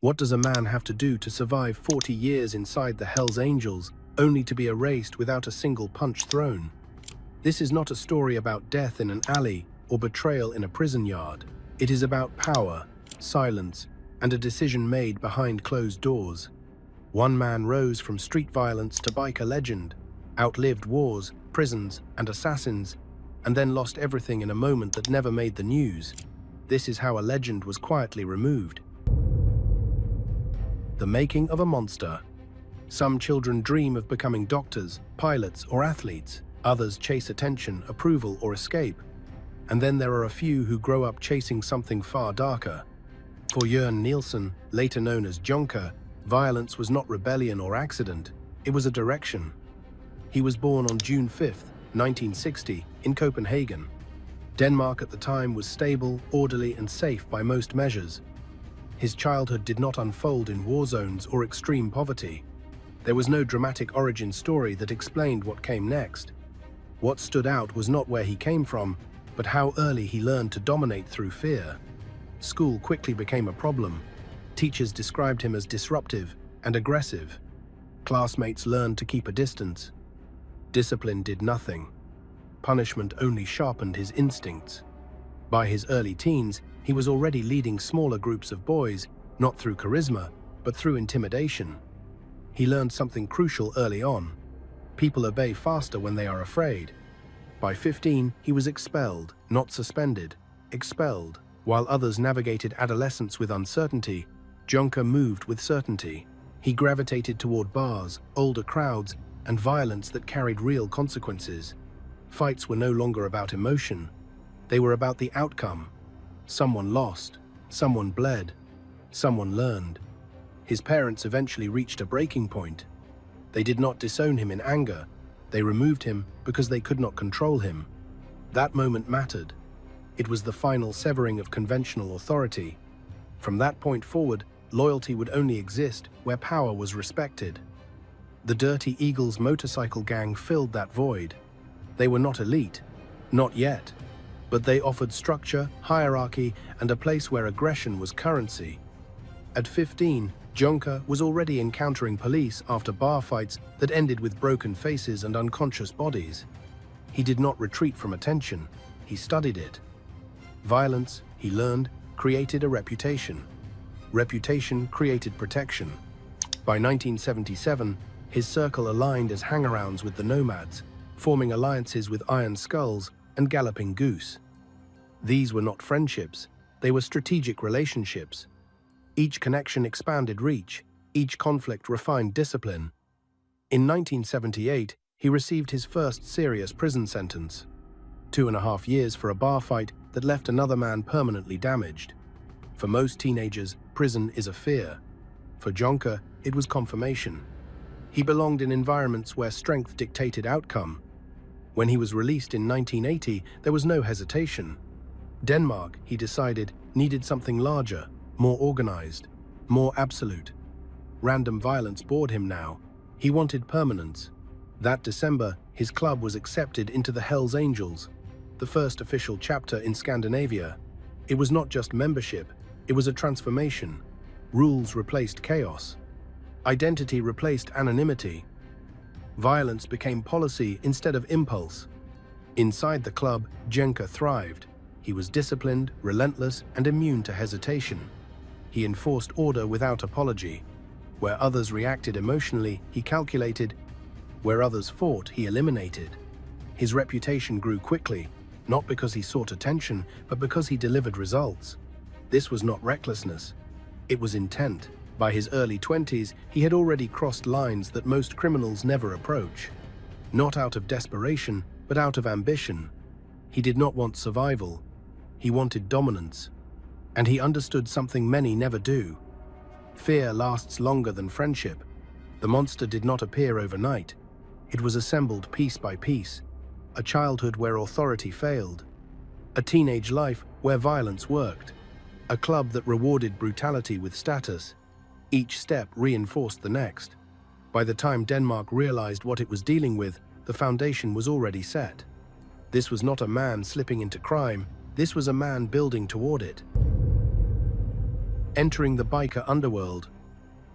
What does a man have to do to survive 40 years inside the Hells Angels, only to be erased without a single punch thrown? This is not a story about death in an alley or betrayal in a prison yard. It is about power, silence, and a decision made behind closed doors. One man rose from street violence to biker legend, outlived wars, prisons, and assassins, and then lost everything in a moment that never made the news. This is how a legend was quietly removed. The making of a monster. Some children dream of becoming doctors, pilots, or athletes. Others chase attention, approval, or escape. And then there are a few who grow up chasing something far darker. For Jørn Nielsen, later known as Jonker, violence was not rebellion or accident, it was a direction. He was born on June 5, 1960, in Copenhagen. Denmark at the time was stable, orderly, and safe by most measures. His childhood did not unfold in war zones or extreme poverty. There was no dramatic origin story that explained what came next. What stood out was not where he came from, but how early he learned to dominate through fear. School quickly became a problem. Teachers described him as disruptive and aggressive. Classmates learned to keep a distance. Discipline did nothing. Punishment only sharpened his instincts. By his early teens, he was already leading smaller groups of boys, not through charisma, but through intimidation. He learned something crucial early on. People obey faster when they are afraid. By 15, he was expelled, not suspended, expelled. While others navigated adolescence with uncertainty, Jonker moved with certainty. He gravitated toward bars, older crowds, and violence that carried real consequences. Fights were no longer about emotion. They were about the outcome. Someone lost, someone bled, someone learned. His parents eventually reached a breaking point. They did not disown him in anger. They removed him because they could not control him. That moment mattered. It was the final severing of conventional authority. From that point forward, loyalty would only exist where power was respected. The Dirty Eagles motorcycle gang filled that void. They were not elite, not yet, but they offered structure, hierarchy, and a place where aggression was currency. At 15, Jonker was already encountering police after bar fights that ended with broken faces and unconscious bodies. He did not retreat from attention, he studied it. Violence, he learned, created a reputation. Reputation created protection. By 1977, his circle aligned as hangarounds with the Nomads, forming alliances with Iron Skulls and Galloping Goose. These were not friendships, they were strategic relationships. Each connection expanded reach, each conflict refined discipline. In 1978, he received his first serious prison sentence. 2.5 years for a bar fight that left another man permanently damaged. For most teenagers, prison is a fear. For Jonker, it was confirmation. He belonged in environments where strength dictated outcome. When he was released in 1980, there was no hesitation. Denmark, he decided, needed something larger, more organized, more absolute. Random violence bored him now. He wanted permanence. That December, his club was accepted into the Hells Angels, the first official chapter in Scandinavia. It was not just membership, it was a transformation. Rules replaced chaos. Identity replaced anonymity. Violence became policy instead of impulse. Inside the club, Jonker thrived. He was disciplined, relentless, and immune to hesitation. He enforced order without apology. Where others reacted emotionally, he calculated. Where others fought, he eliminated. His reputation grew quickly, not because he sought attention, but because he delivered results. This was not recklessness. It was intent. By his early 20s, he had already crossed lines that most criminals never approach. Not out of desperation, but out of ambition. He did not want survival. He wanted dominance. And he understood something many never do. Fear lasts longer than friendship. The monster did not appear overnight. It was assembled piece by piece. A childhood where authority failed. A teenage life where violence worked. A club that rewarded brutality with status. Each step reinforced the next. By the time Denmark realized what it was dealing with, the foundation was already set. This was not a man slipping into crime, this was a man building toward it. Entering the biker underworld.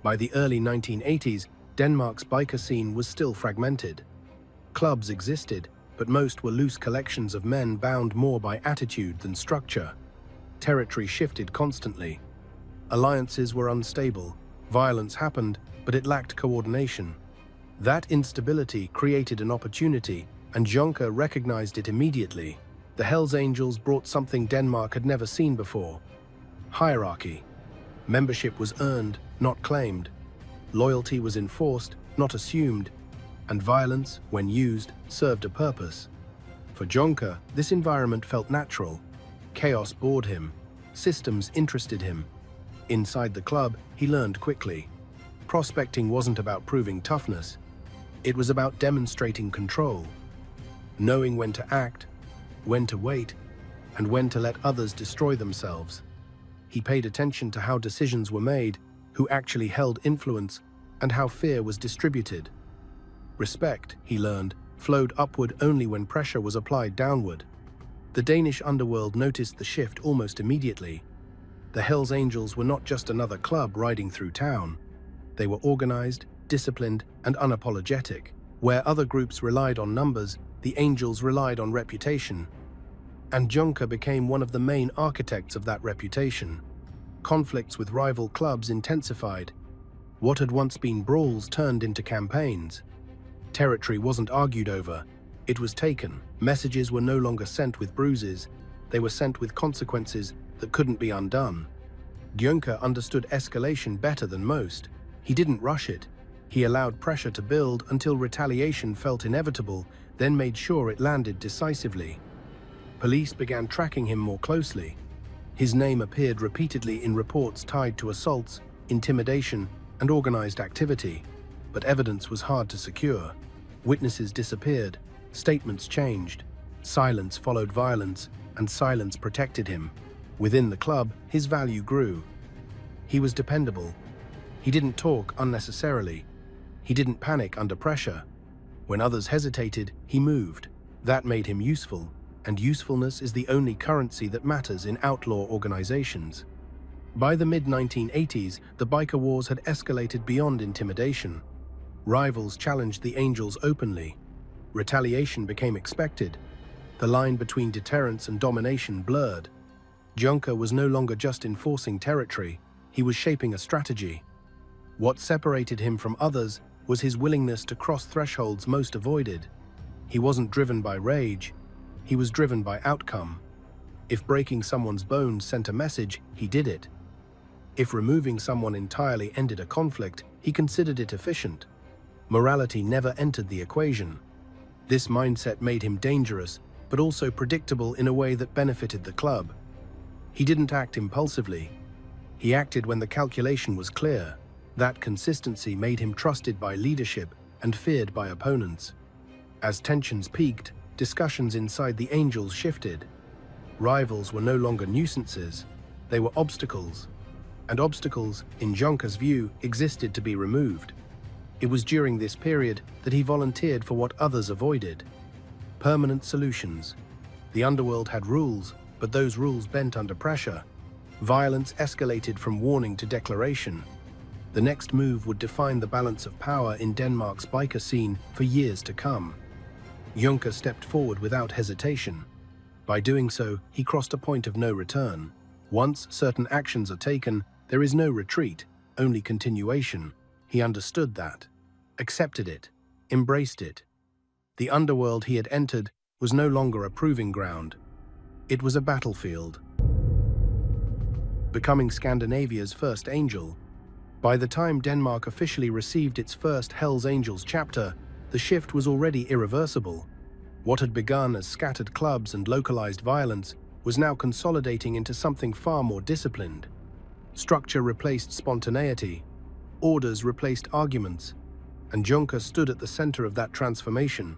By the early 1980s, Denmark's biker scene was still fragmented. Clubs existed, but most were loose collections of men bound more by attitude than structure. Territory shifted constantly. Alliances were unstable. Violence happened, but it lacked coordination. That instability created an opportunity, and Jonker recognized it immediately. The Hells Angels brought something Denmark had never seen before: hierarchy. Membership was earned, not claimed. Loyalty was enforced, not assumed. And violence, when used, served a purpose. For Jonker, this environment felt natural. Chaos bored him. Systems interested him. Inside the club, he learned quickly. Prospecting wasn't about proving toughness. It was about demonstrating control. Knowing when to act, when to wait, and when to let others destroy themselves. He paid attention to how decisions were made, who actually held influence, and how fear was distributed. Respect, he learned, flowed upward only when pressure was applied downward. The Danish underworld noticed the shift almost immediately. The Hells Angels were not just another club riding through town. They were organized, disciplined, and unapologetic. Where other groups relied on numbers, the Angels relied on reputation. And Jonker became one of the main architects of that reputation. Conflicts with rival clubs intensified. What had once been brawls turned into campaigns. Territory wasn't argued over, it was taken. Messages were no longer sent with bruises, they were sent with consequences that couldn't be undone. Jonker understood escalation better than most. He didn't rush it. He allowed pressure to build until retaliation felt inevitable, then made sure it landed decisively. Police began tracking him more closely. His name appeared repeatedly in reports tied to assaults, intimidation, and organized activity. But evidence was hard to secure. Witnesses disappeared, statements changed. Silence followed violence, and silence protected him. Within the club, his value grew. He was dependable. He didn't talk unnecessarily. He didn't panic under pressure. When others hesitated, he moved. That made him useful, and usefulness is the only currency that matters in outlaw organizations. By the mid-1980s, the biker wars had escalated beyond intimidation. Rivals challenged the Angels openly. Retaliation became expected. The line between deterrence and domination blurred. Jonker was no longer just enforcing territory, he was shaping a strategy. What separated him from others was his willingness to cross thresholds most avoided. He wasn't driven by rage, he was driven by outcome. If breaking someone's bones sent a message, he did it. If removing someone entirely ended a conflict, he considered it efficient. Morality never entered the equation. This mindset made him dangerous, but also predictable in a way that benefited the club. He didn't act impulsively. He acted when the calculation was clear. That consistency made him trusted by leadership and feared by opponents. As tensions peaked, discussions inside the Angels shifted. Rivals were no longer nuisances, they were obstacles. And obstacles, in Jonker's view, existed to be removed. It was during this period that he volunteered for what others avoided: permanent solutions. The underworld had rules, but those rules bent under pressure. Violence escalated from warning to declaration. The next move would define the balance of power in Denmark's biker scene for years to come. Jonker stepped forward without hesitation. By doing so, he crossed a point of no return. Once certain actions are taken, there is no retreat, only continuation. He understood that, accepted it, embraced it. The underworld he had entered was no longer a proving ground. It was a battlefield. Becoming Scandinavia's first angel. By the time Denmark officially received its first Hells Angels chapter, the shift was already irreversible. What had begun as scattered clubs and localized violence was now consolidating into something far more disciplined. Structure replaced spontaneity, orders replaced arguments, and Jonker stood at the center of that transformation.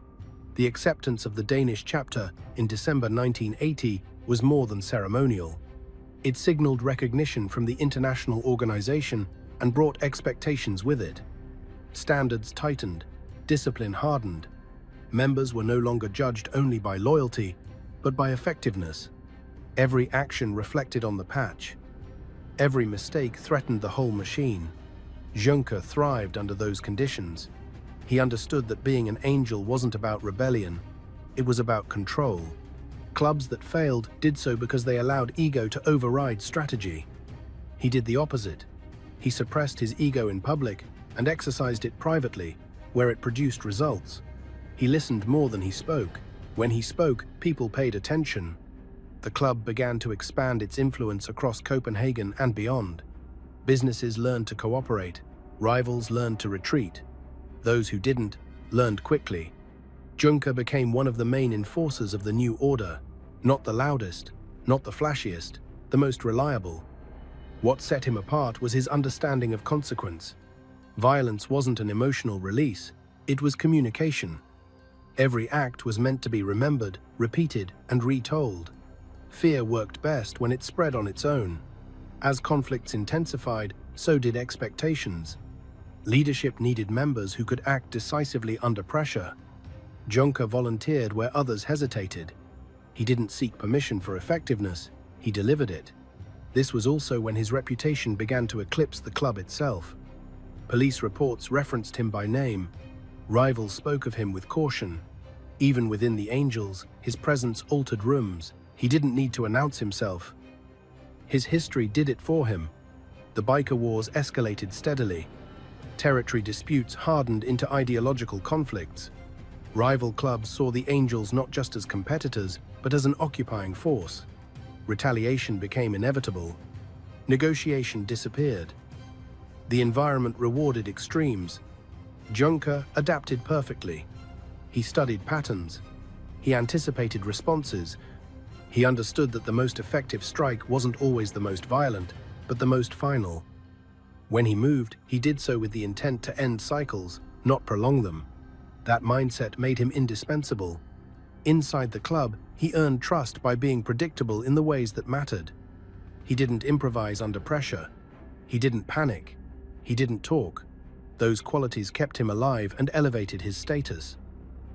The acceptance of the Danish chapter in December 1980 was more than ceremonial. It signaled recognition from the international organization and brought expectations with it. Standards tightened, discipline hardened. Members were no longer judged only by loyalty, but by effectiveness. Every action reflected on the patch. Every mistake threatened the whole machine. Juncker thrived under those conditions. He understood that being an angel wasn't about rebellion, it was about control. Clubs that failed did so because they allowed ego to override strategy. He did the opposite. He suppressed his ego in public and exercised it privately, where it produced results. He listened more than he spoke. When he spoke, people paid attention. The club began to expand its influence across Copenhagen and beyond. Businesses learned to cooperate, rivals learned to retreat. Those who didn't learned quickly. Juncker became one of the main enforcers of the new order, not the loudest, not the flashiest, the most reliable. What set him apart was his understanding of consequence. Violence wasn't an emotional release, it was communication. Every act was meant to be remembered, repeated, and retold. Fear worked best when it spread on its own. As conflicts intensified, so did expectations. Leadership needed members who could act decisively under pressure. Juncker volunteered where others hesitated. He didn't seek permission for effectiveness, he delivered it. This was also when his reputation began to eclipse the club itself. Police reports referenced him by name. Rivals spoke of him with caution. Even within the Angels, his presence altered rooms. He didn't need to announce himself. His history did it for him. The biker wars escalated steadily. Territory disputes hardened into ideological conflicts. Rival clubs saw the Angels not just as competitors, but as an occupying force. Retaliation became inevitable. Negotiation disappeared. The environment rewarded extremes. Juncker adapted perfectly. He studied patterns. He anticipated responses. He understood that the most effective strike wasn't always the most violent, but the most final. When he moved, he did so with the intent to end cycles, not prolong them. That mindset made him indispensable. Inside the club, he earned trust by being predictable in the ways that mattered. He didn't improvise under pressure. He didn't panic. He didn't talk. Those qualities kept him alive and elevated his status.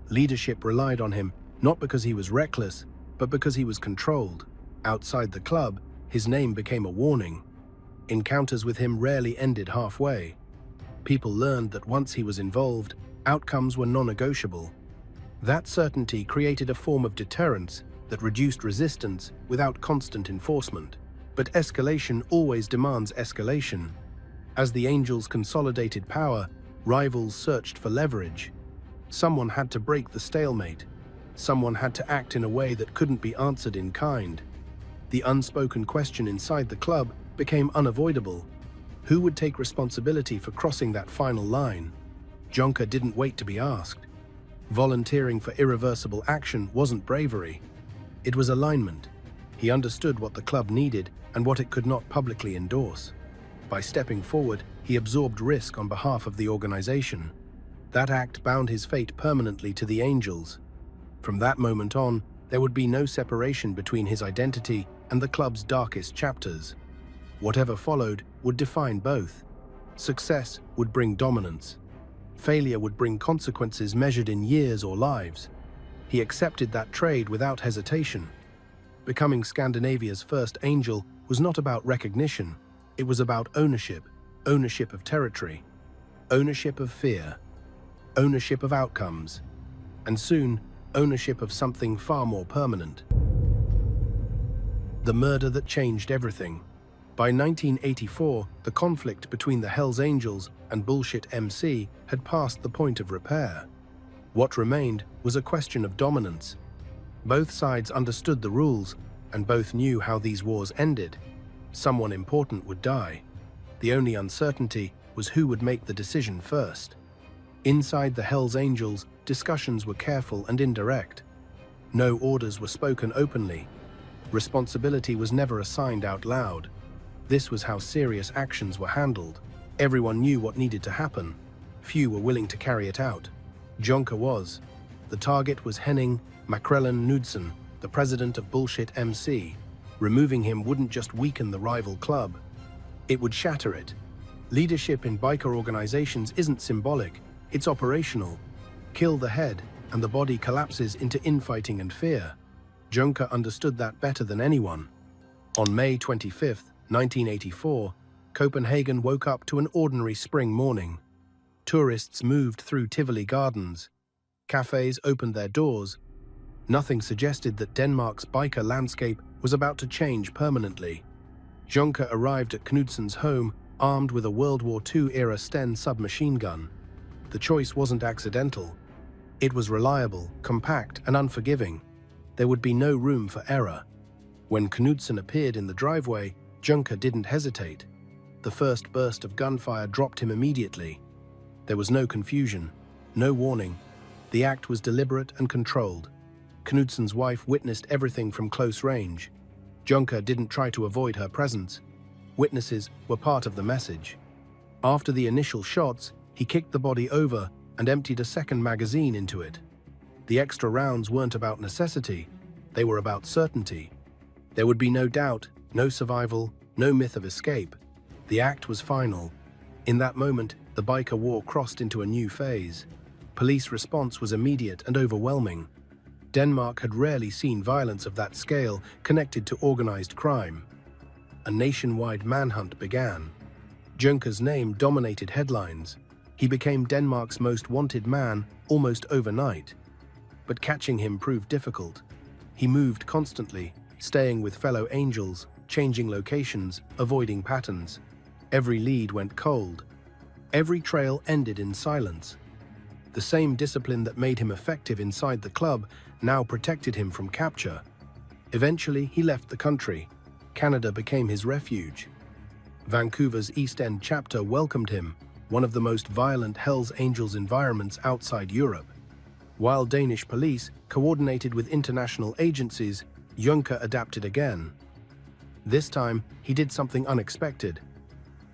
Leadership relied on him, not because he was reckless, but because he was controlled. Outside the club, his name became a warning. Encounters with him rarely ended halfway. People learned that once he was involved, outcomes were non-negotiable. That certainty created a form of deterrence that reduced resistance without constant enforcement. But escalation always demands escalation. As the Angels consolidated power, rivals searched for leverage. Someone had to break the stalemate. Someone had to act in a way that couldn't be answered in kind. The unspoken question inside the club became unavoidable. Who would take responsibility for crossing that final line? Juncker didn't wait to be asked. Volunteering for irreversible action wasn't bravery. It was alignment. He understood what the club needed and what it could not publicly endorse. By stepping forward, he absorbed risk on behalf of the organization. That act bound his fate permanently to the Angels. From that moment on, there would be no separation between his identity and the club's darkest chapters. Whatever followed would define both. Success would bring dominance. Failure would bring consequences measured in years or lives. He accepted that trade without hesitation. Becoming Scandinavia's first angel was not about recognition. It was about ownership. Ownership of territory. Ownership of fear. Ownership of outcomes. And soon, ownership of something far more permanent. The murder that changed everything. By 1984, the conflict between the Hells Angels and Bullshit MC had passed the point of repair. What remained was a question of dominance. Both sides understood the rules, and both knew how these wars ended. Someone important would die. The only uncertainty was who would make the decision first. Inside the Hells Angels, discussions were careful and indirect. No orders were spoken openly. Responsibility was never assigned out loud. This was how serious actions were handled. Everyone knew what needed to happen. Few were willing to carry it out. Juncker was. The target was Henning Makrellen Knudsen, the president of Bullshit MC. Removing him wouldn't just weaken the rival club. It would shatter it. Leadership in biker organizations isn't symbolic, it's operational. Kill the head, and the body collapses into infighting and fear. Juncker understood that better than anyone. On May 25, 1984, Copenhagen woke up to an ordinary spring morning. Tourists moved through Tivoli Gardens. Cafes opened their doors. Nothing suggested that Denmark's biker landscape was about to change permanently. Juncker arrived at Knudsen's home, armed with a World War II-era Sten submachine gun. The choice wasn't accidental. It was reliable, compact, and unforgiving. There would be no room for error. When Knudsen appeared in the driveway, Juncker didn't hesitate. The first burst of gunfire dropped him immediately. There was no confusion, no warning. The act was deliberate and controlled. Knudsen's wife witnessed everything from close range. Juncker didn't try to avoid her presence. Witnesses were part of the message. After the initial shots, he kicked the body over and emptied a second magazine into it. The extra rounds weren't about necessity, they were about certainty. There would be no doubt, no survival, no myth of escape. The act was final. In that moment, the biker war crossed into a new phase. Police response was immediate and overwhelming. Denmark had rarely seen violence of that scale connected to organized crime. A nationwide manhunt began. Juncker's name dominated headlines. He became Denmark's most wanted man almost overnight. But catching him proved difficult. He moved constantly, staying with fellow angels, changing locations, avoiding patterns. Every lead went cold. Every trail ended in silence. The same discipline that made him effective inside the club now protected him from capture. Eventually, he left the country. Canada became his refuge. Vancouver's East End chapter welcomed him, one of the most violent Hells Angels environments outside Europe. While Danish police coordinated with international agencies, Juncker adapted again. This time, he did something unexpected.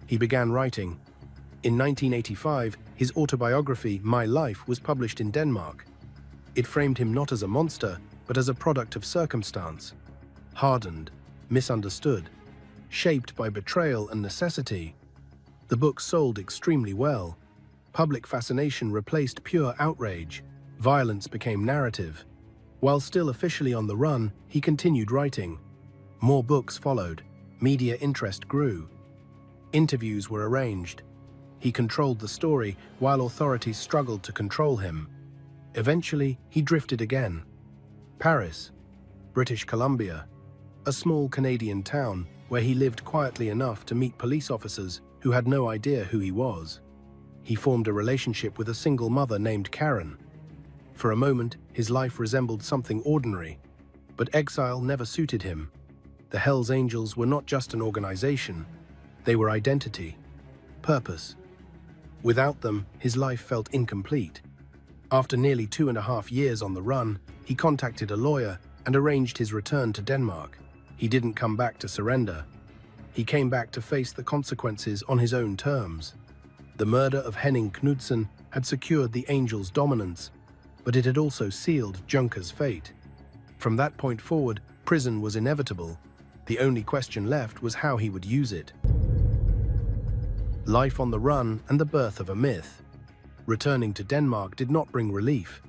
He began writing. In 1985, his autobiography, My Life, was published in Denmark. It framed him not as a monster, but as a product of circumstance. Hardened, misunderstood, shaped by betrayal and necessity. The book sold extremely well. Public fascination replaced pure outrage. Violence became narrative. While still officially on the run, he continued writing. More books followed. Media interest grew. Interviews were arranged. He controlled the story while authorities struggled to control him. Eventually, he drifted again. Paris, British Columbia, a small Canadian town where he lived quietly enough to meet police officers who had no idea who he was. He formed a relationship with a single mother named Karen. For a moment, his life resembled something ordinary, but exile never suited him. The Hells Angels were not just an organization, they were identity, purpose. Without them, his life felt incomplete. After nearly 2.5 years on the run, he contacted a lawyer and arranged his return to Denmark. He didn't come back to surrender. He came back to face the consequences on his own terms. The murder of Henning Knudsen had secured the Angels' dominance, but it had also sealed Juncker's fate. From that point forward, prison was inevitable. The only question left was how he would use it. Life on the run and the birth of a myth. Returning to Denmark did not bring relief.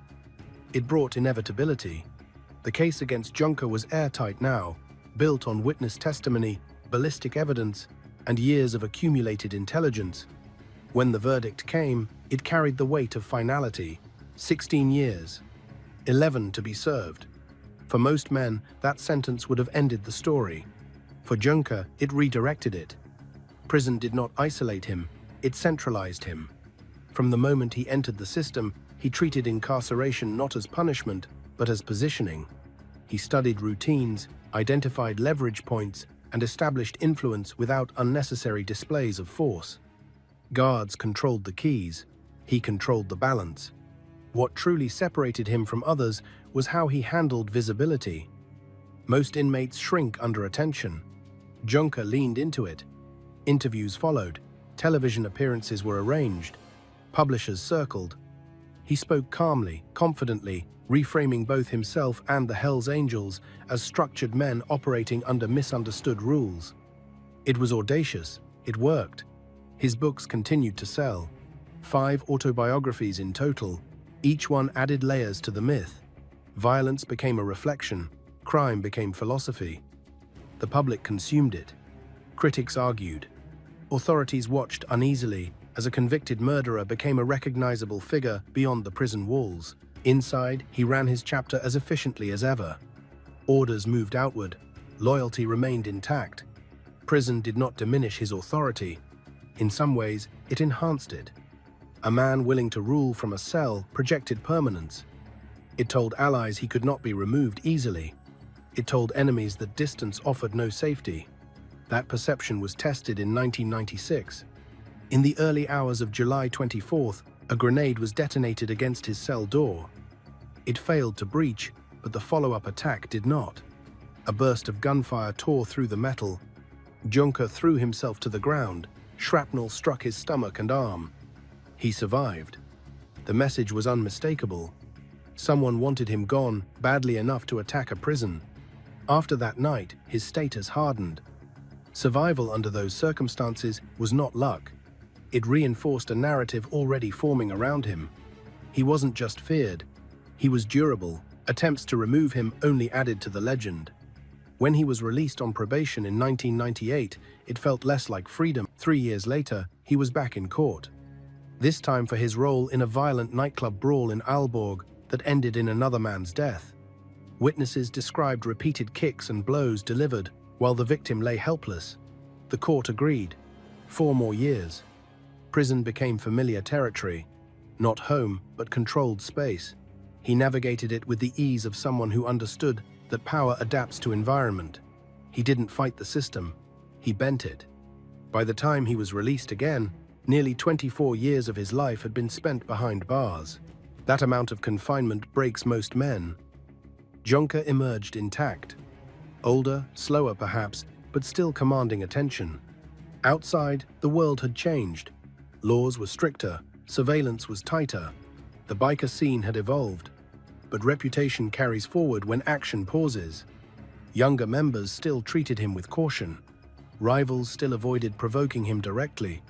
It brought inevitability. The case against Juncker was airtight now, built on witness testimony, ballistic evidence, and years of accumulated intelligence. When the verdict came, it carried the weight of finality. 16 years. 11 to be served. For most men, that sentence would have ended the story. For Juncker, it redirected it. Prison did not isolate him, it centralized him. From the moment he entered the system, he treated incarceration not as punishment, but as positioning. He studied routines, identified leverage points, and established influence without unnecessary displays of force. Guards controlled the keys, he controlled the balance. What truly separated him from others was how he handled visibility. Most inmates shrink under attention. Juncker leaned into it. Interviews followed, television appearances were arranged, publishers circled. He spoke calmly, confidently, reframing both himself and the Hells Angels as structured men operating under misunderstood rules. It was audacious, it worked. His books continued to sell. 5 autobiographies in total, each one added layers to the myth. Violence became a reflection, crime became philosophy. The public consumed it. Critics argued. Authorities watched uneasily as a convicted murderer became a recognizable figure beyond the prison walls. Inside, he ran his chapter as efficiently as ever. Orders moved outward. Loyalty remained intact. Prison did not diminish his authority. In some ways, it enhanced it. A man willing to rule from a cell projected permanence. It told allies he could not be removed easily. It told enemies that distance offered no safety. That perception was tested in 1996. In the early hours of July 24th, a grenade was detonated against his cell door. It failed to breach, but the follow-up attack did not. A burst of gunfire tore through the metal. Juncker threw himself to the ground. Shrapnel struck his stomach and arm. He survived. The message was unmistakable. Someone wanted him gone badly enough to attack a prison. After that night, his status hardened. Survival under those circumstances was not luck. It reinforced a narrative already forming around him. He wasn't just feared. He was durable. Attempts to remove him only added to the legend. When he was released on probation in 1998, it felt less like freedom. 3 years later, he was back in court. This time for his role in a violent nightclub brawl in Aalborg that ended in another man's death. Witnesses described repeated kicks and blows delivered while the victim lay helpless. The court agreed. 4 more years. Prison became familiar territory. Not home, but controlled space. He navigated it with the ease of someone who understood that power adapts to environment. He didn't fight the system. He bent it. By the time he was released again, nearly 24 years of his life had been spent behind bars. That amount of confinement breaks most men. Juncker emerged intact. Older, slower perhaps, but still commanding attention. Outside, the world had changed. Laws were stricter, surveillance was tighter. The biker scene had evolved. But reputation carries forward when action pauses. Younger members still treated him with caution. Rivals still avoided provoking him directly.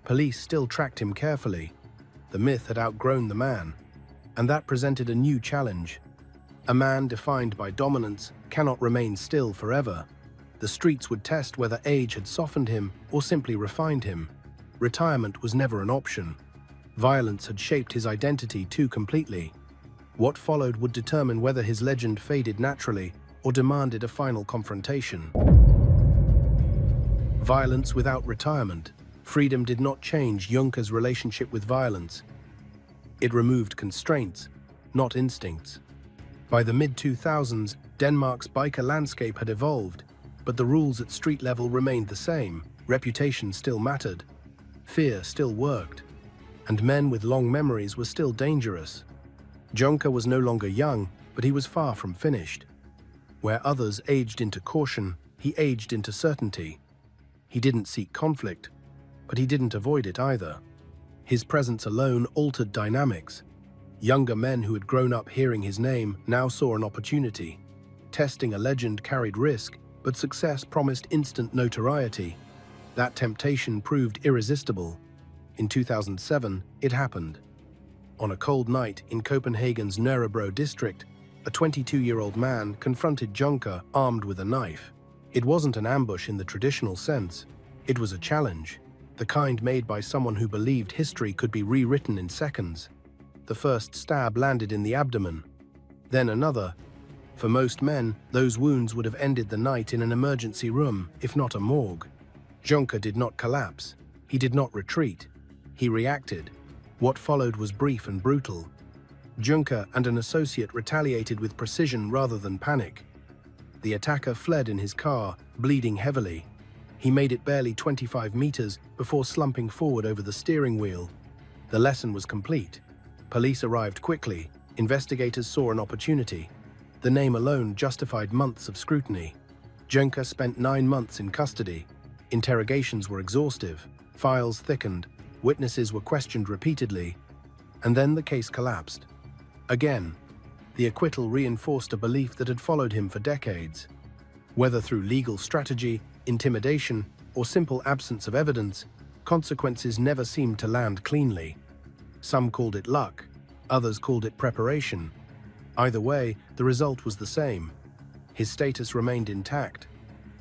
Police still tracked him carefully. The myth had outgrown the man. And that presented a new challenge. A man defined by dominance cannot remain still forever. The streets would test whether age had softened him or simply refined him. Retirement was never an option. Violence had shaped his identity too completely. What followed would determine whether his legend faded naturally or demanded a final confrontation. Violence without retirement. Freedom did not change Juncker's relationship with violence. It removed constraints, not instincts. By the mid-2000s, Denmark's biker landscape had evolved, but the rules at street level remained the same. Reputation still mattered. Fear still worked. And men with long memories were still dangerous. Juncker was no longer young, but he was far from finished. Where others aged into caution, he aged into certainty. He didn't seek conflict, but he didn't avoid it either. His presence alone altered dynamics. Younger men who had grown up hearing his name now saw an opportunity. Testing a legend carried risk, but success promised instant notoriety. That temptation proved irresistible. In 2007, it happened. On a cold night in Copenhagen's Nørrebro district, a 22-year-old man confronted Juncker armed with a knife. It wasn't an ambush in the traditional sense. It was a challenge, the kind made by someone who believed history could be rewritten in seconds. The first stab landed in the abdomen, then another. For most men, those wounds would have ended the night in an emergency room, if not a morgue. Juncker did not collapse. He did not retreat. He reacted. What followed was brief and brutal. Juncker and an associate retaliated with precision rather than panic. The attacker fled in his car, bleeding heavily. He made it barely 25 meters before slumping forward over the steering wheel. The lesson was complete. Police arrived quickly. Investigators saw an opportunity. The name alone justified months of scrutiny. Juncker spent 9 months in custody. Interrogations were exhaustive. Files thickened. Witnesses were questioned repeatedly. And then the case collapsed. Again, the acquittal reinforced a belief that had followed him for decades. Whether through legal strategy, intimidation, or simple absence of evidence, consequences never seemed to land cleanly. Some called it luck, others called it preparation. Either way, the result was the same. His status remained intact.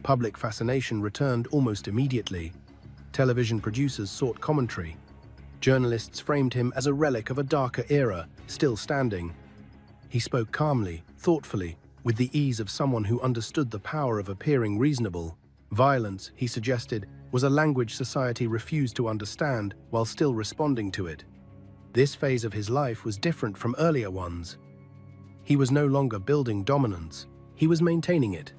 Public fascination returned almost immediately. Television producers sought commentary. Journalists framed him as a relic of a darker era, still standing. He spoke calmly, thoughtfully, with the ease of someone who understood the power of appearing reasonable. Violence, he suggested, was a language society refused to understand while still responding to it. This phase of his life was different from earlier ones. He was no longer building dominance, he was maintaining it.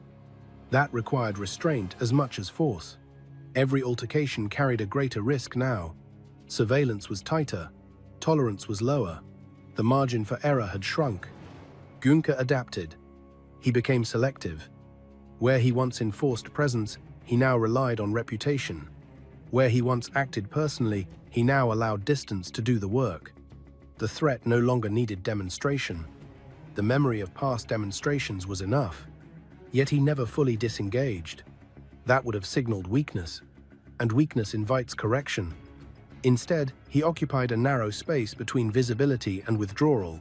That required restraint as much as force. Every altercation carried a greater risk now. Surveillance was tighter, tolerance was lower, the margin for error had shrunk. Günther adapted. He became selective. Where he once enforced presence, he now relied on reputation. Where he once acted personally, he now allowed distance to do the work. The threat no longer needed demonstration. The memory of past demonstrations was enough. Yet he never fully disengaged. That would have signaled weakness, and weakness invites correction. Instead, he occupied a narrow space between visibility and withdrawal,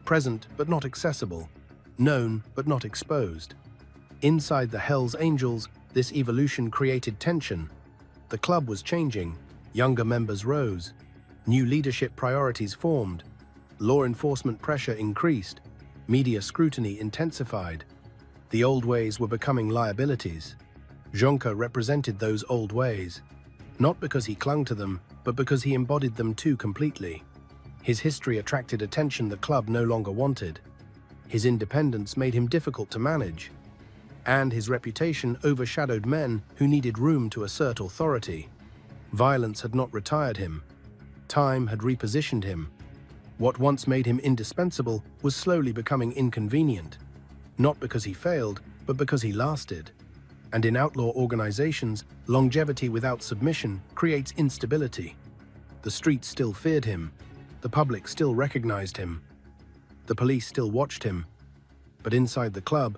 present but not accessible, known but not exposed. Inside the Hells Angels, this evolution created tension. The club was changing, younger members rose, new leadership priorities formed, law enforcement pressure increased, media scrutiny intensified. The old ways were becoming liabilities. Günther represented those old ways, not because he clung to them, but because he embodied them too completely. His history attracted attention the club no longer wanted. His independence made him difficult to manage, and his reputation overshadowed men who needed room to assert authority. Violence had not retired him. Time had repositioned him. What once made him indispensable was slowly becoming inconvenient, not because he failed, but because he lasted. And in outlaw organizations, longevity without submission creates instability. The streets still feared him. The public still recognized him. The police still watched him. But inside the club,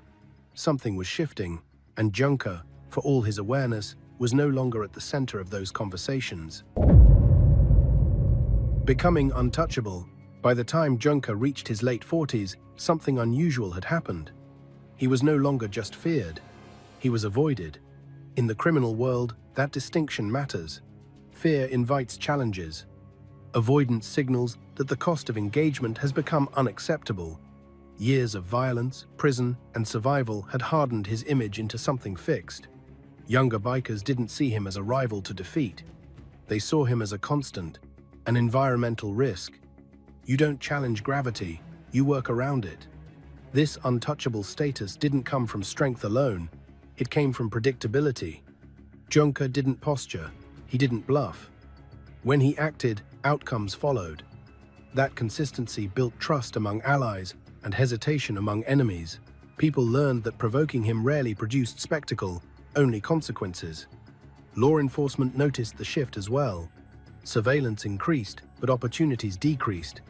something was shifting, and Günther, for all his awareness, was no longer at the center of those conversations. Becoming untouchable, by the time Günther reached his late 40s, something unusual had happened. He was no longer just feared. He was avoided. In the criminal world, that distinction matters. Fear invites challenges. Avoidance signals that the cost of engagement has become unacceptable. Years of violence, prison, and survival had hardened his image into something fixed. Younger bikers didn't see him as a rival to defeat. They saw him as a constant, an environmental risk. You don't challenge gravity, you work around it. This untouchable status didn't come from strength alone, it came from predictability. Günther didn't posture, he didn't bluff. When he acted, outcomes followed. That consistency built trust among allies and hesitation among enemies. People learned that provoking him rarely produced spectacle, only consequences. Law enforcement noticed the shift as well. Surveillance increased, but opportunities decreased.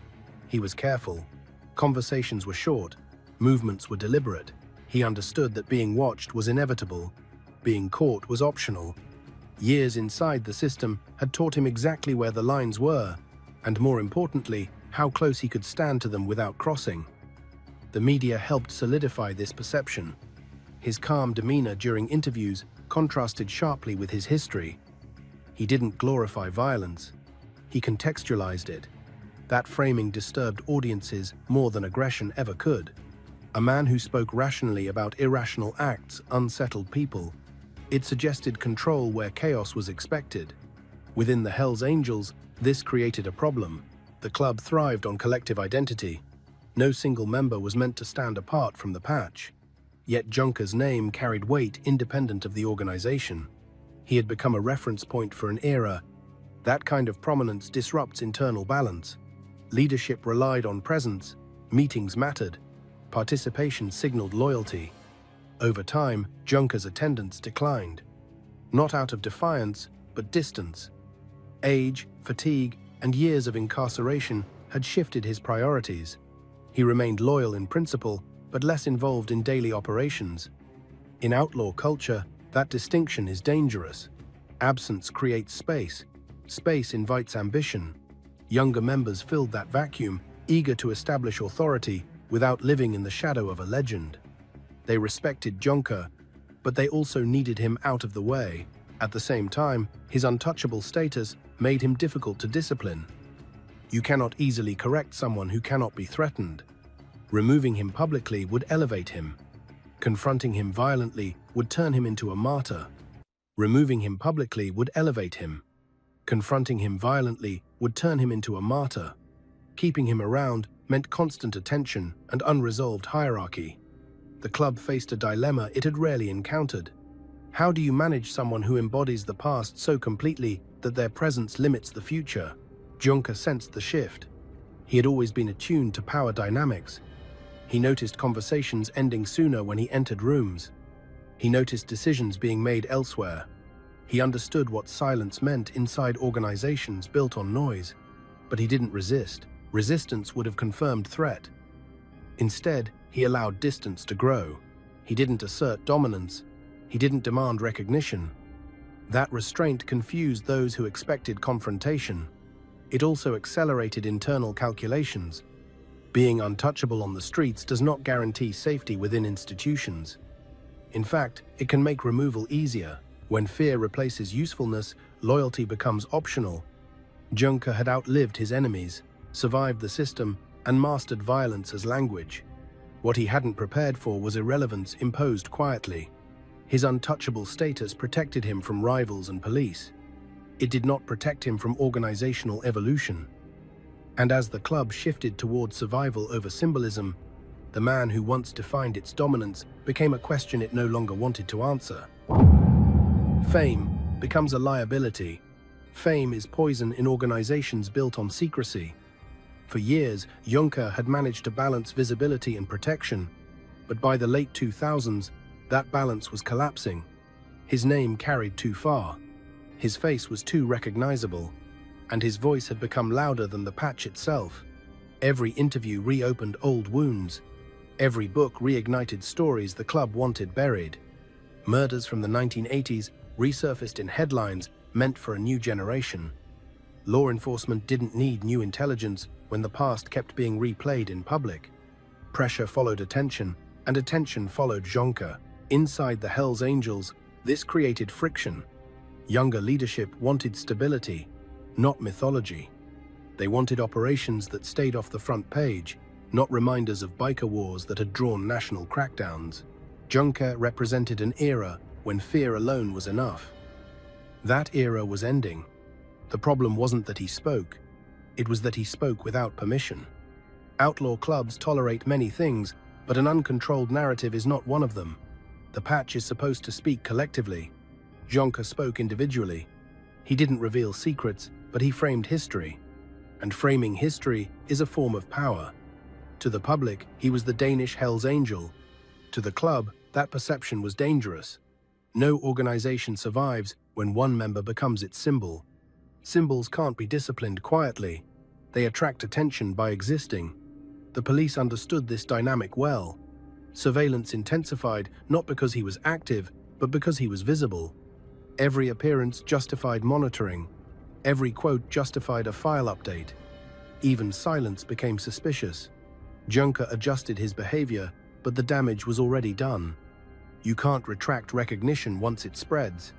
He was careful. Conversations were short. Movements were deliberate. He understood that being watched was inevitable. Being caught was optional. Years inside the system had taught him exactly where the lines were, and more importantly, how close he could stand to them without crossing. The media helped solidify this perception. His calm demeanor during interviews contrasted sharply with his history. He didn't glorify violence. He contextualized it. That framing disturbed audiences more than aggression ever could. A man who spoke rationally about irrational acts unsettled people. It suggested control where chaos was expected. Within the Hells Angels, this created a problem. The club thrived on collective identity. No single member was meant to stand apart from the patch. Yet Günther's name carried weight independent of the organization. He had become a reference point for an era. That kind of prominence disrupts internal balance. Leadership relied on presence, meetings mattered, participation signaled loyalty. Over time, Günther's attendance declined. Not out of defiance, but distance. Age, fatigue, and years of incarceration had shifted his priorities. He remained loyal in principle, but less involved in daily operations. In outlaw culture, that distinction is dangerous. Absence creates space. Space invites ambition. Younger members filled that vacuum, eager to establish authority without living in the shadow of a legend. They respected Günther, but they also needed him out of the way. At the same time, his untouchable status made him difficult to discipline. You cannot easily correct someone who cannot be threatened. Removing him publicly would elevate him. Confronting him violently would turn him into a martyr. Removing him publicly would elevate him. Confronting him violently would turn him into a martyr. Keeping him around meant constant attention and unresolved hierarchy. The club faced a dilemma it had rarely encountered. How do you manage someone who embodies the past so completely that their presence limits the future? Juncker sensed the shift. He had always been attuned to power dynamics. He noticed conversations ending sooner when he entered rooms. He noticed decisions being made elsewhere. He understood what silence meant inside organizations built on noise. But he didn't resist. Resistance would have confirmed threat. Instead, he allowed distance to grow. He didn't assert dominance. He didn't demand recognition. That restraint confused those who expected confrontation. It also accelerated internal calculations. Being untouchable on the streets does not guarantee safety within institutions. In fact, it can make removal easier. When fear replaces usefulness, loyalty becomes optional. Juncker had outlived his enemies, survived the system, and mastered violence as language. What he hadn't prepared for was irrelevance imposed quietly. His untouchable status protected him from rivals and police. It did not protect him from organizational evolution. And as the club shifted toward survival over symbolism, the man who once defined its dominance became a question it no longer wanted to answer. Fame becomes a liability. Fame is poison in organizations built on secrecy. For years, Juncker had managed to balance visibility and protection, but by the late 2000s, that balance was collapsing. His name carried too far. His face was too recognizable, and his voice had become louder than the patch itself. Every interview reopened old wounds. Every book reignited stories the club wanted buried. Murders from the 1980s resurfaced in headlines meant for a new generation. Law enforcement didn't need new intelligence when the past kept being replayed in public. Pressure followed attention, and attention followed Juncker. Inside the Hells Angels, this created friction. Younger leadership wanted stability, not mythology. They wanted operations that stayed off the front page, not reminders of biker wars that had drawn national crackdowns. Juncker represented an era when fear alone was enough. That era was ending. The problem wasn't that he spoke, it was that he spoke without permission. Outlaw clubs tolerate many things, but an uncontrolled narrative is not one of them. The patch is supposed to speak collectively. Juncker spoke individually. He didn't reveal secrets, but he framed history. And framing history is a form of power. To the public, he was the Danish Hells Angel. To the club, that perception was dangerous. No organization survives when one member becomes its symbol. Symbols can't be disciplined quietly. They attract attention by existing. The police understood this dynamic well. Surveillance intensified not because he was active, but because he was visible. Every appearance justified monitoring. Every quote justified a file update. Even silence became suspicious. Juncker adjusted his behavior, but the damage was already done. You can't retract recognition once it spreads.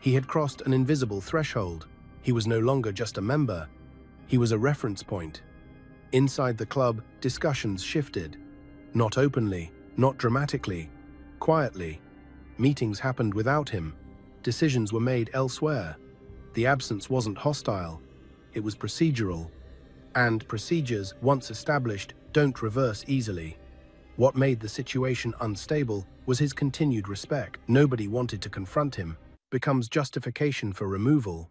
He had crossed an invisible threshold. He was no longer just a member. He was a reference point. Inside the club, discussions shifted. Not openly, not dramatically, quietly. Meetings happened without him. Decisions were made elsewhere. The absence wasn't hostile. It was procedural. And procedures, once established, don't reverse easily. What made the situation unstable was his continued respect. Nobody wanted to confront him. Becomes justification for removal.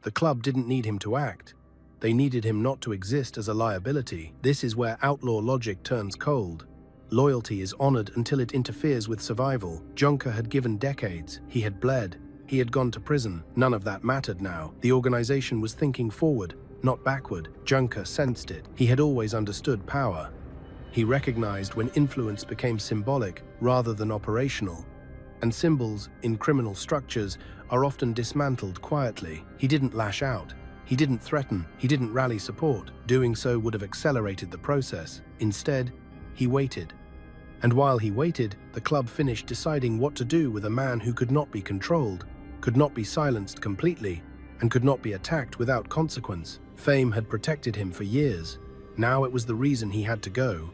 The club didn't need him to act. They needed him not to exist as a liability. This is where outlaw logic turns cold. Loyalty is honored until it interferes with survival. Juncker had given decades. He had bled. He had gone to prison. None of that mattered now. The organization was thinking forward, not backward. Juncker sensed it. He had always understood power. He recognized when influence became symbolic rather than operational. And symbols, in criminal structures, are often dismantled quietly. He didn't lash out. He didn't threaten. He didn't rally support. Doing so would have accelerated the process. Instead, he waited. And while he waited, the club finished deciding what to do with a man who could not be controlled, could not be silenced completely, and could not be attacked without consequence. Fame had protected him for years. Now it was the reason he had to go.